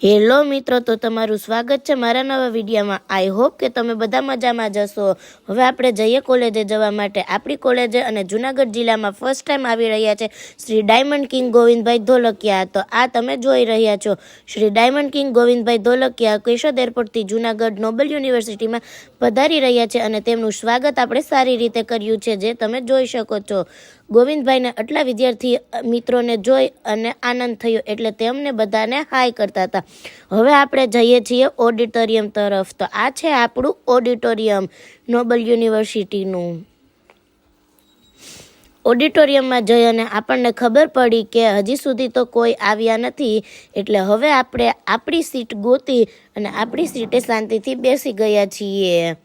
Hello મિત્રો, તો તમારું સ્વાગત છે મારા નવા વિડીયોમાં। આઈ હોપ કે તમે બધા મજામાં જશો। હવે આપણે જઈએ કોલેજે જવા માટે। આપણી કોલેજે અને જૂનાગઢ જિલ્લામાં ફર્સ્ટ ટાઈમ આવી રહ્યા છે શ્રી ડાયમંડ કિંગ ગોવિંદભાઈ ધોળકિયા। તો આ તમે જોઈ રહ્યા છો શ્રી ડાયમંડ કિંગ ગોવિંદભાઈ ધોળકિયા કેશોદ એરપોર્ટથી જૂનાગઢ નોબલ યુનિવર્સિટીમાં પધારી રહ્યા છે અને તેમનું સ્વાગત આપણે સારી રીતે કર્યું છે, જે તમે જોઈ શકો છો। ગોવિંદભાઈને આટલા વિદ્યાર્થી મિત્રોને જોઈ અને આનંદ થયો એટલે તેમને બધાને હાય કરતા હતા। હવે આપણે જઈએ છીએ ઓડિટોરિયમ તરફ। તો આ છે આપણું ઓડિટોરિયમ નોબલ યુનિવર્સિટીનું। ઓડિટોરિયમમાં જઈ અને આપણને ખબર પડી કે હજી સુધી તો કોઈ આવ્યા નથી, એટલે હવે આપણે આપણી સીટ ગોતી અને આપણી સીટે શાંતિથી બેસી ગયા છીએ।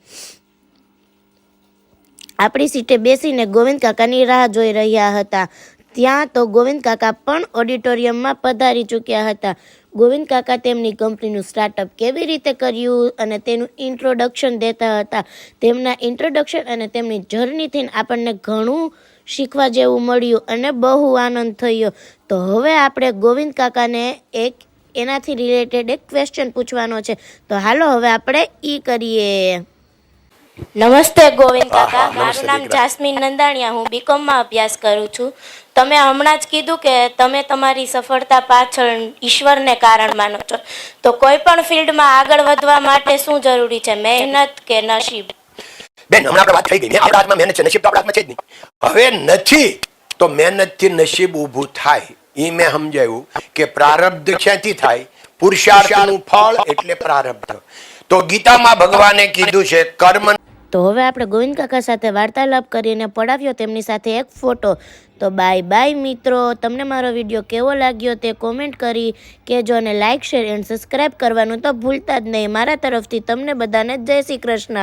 આપણી સીટે બેસીને ગોવિંદ કાકાની રાહ જોઈ રહ્યા હતા। ત્યાં તો ગોવિંદ કાકા પણ ઓડિટોરિયમમાં પધારી ચૂક્યા હતા। ગોવિંદ કાકા તેમની કંપનીનું સ્ટાર્ટઅપ કેવી રીતે કર્યું અને તેનું ઇન્ટ્રોડક્શન દેતા હતા। તેમના ઇન્ટ્રોડક્શન અને તેમની જર્નીથી આપણને ઘણું શીખવા જેવું મળ્યું અને બહુ આનંદ થયો। તો હવે આપણે ગોવિંદ કાકાને એનાથી રિલેટેડ એક ક્વેશ્ચન પૂછવાનો છે, તો હાલો હવે આપણે કરીએ। નમસ્તે ગોવિંદ કાકા, મારું નામ જાસ્મીન નંદાણીયા, હું બીકોમમાં અભ્યાસ કરું છું। તમે હમણાં જ કીધું કે તમે તમારી સફળતા પાછળ ઈશ્વરને કારણ માનો છો, તો કોઈ પણ ફિલ્ડમાં આગળ વધવા માટે શું જરૂરી છે, મહેનત કે નસીબ? બેન, હમણાં આપણે વાત થઈ ગઈ, આપણા હાથમાં મહેનત છે, નસીબ તો આપણા હાથમાં છે જ નહીં। હવે નથી તો મહેનતથી નસીબ ઊભું થાય, એ મેં સમજાયું કે પ્રારબ્ધ ક્યાંથી થાય? પુરુષાર્થનું ફળ એટલે પ્રારબ્ધ। તો ગીતામાં ભગવાને કીધું છે કર્મ। તો હવે આપણે ગોવિંદ કાકા સાથે વાર્તાલાપ કરીને પડાવ્યો તેમની સાથે એક ફોટો। તો બાય બાય મિત્રો, તમને મારો વિડીયો કેવો લાગ્યો તે કોમેન્ટ કરી કહેજો અને લાઇક, શેર એન્ડ સબસ્ક્રાઈબ કરવાનું તો ભૂલતા જ નહીં। મારા તરફથી તમને બધાને જય શ્રી કૃષ્ણ।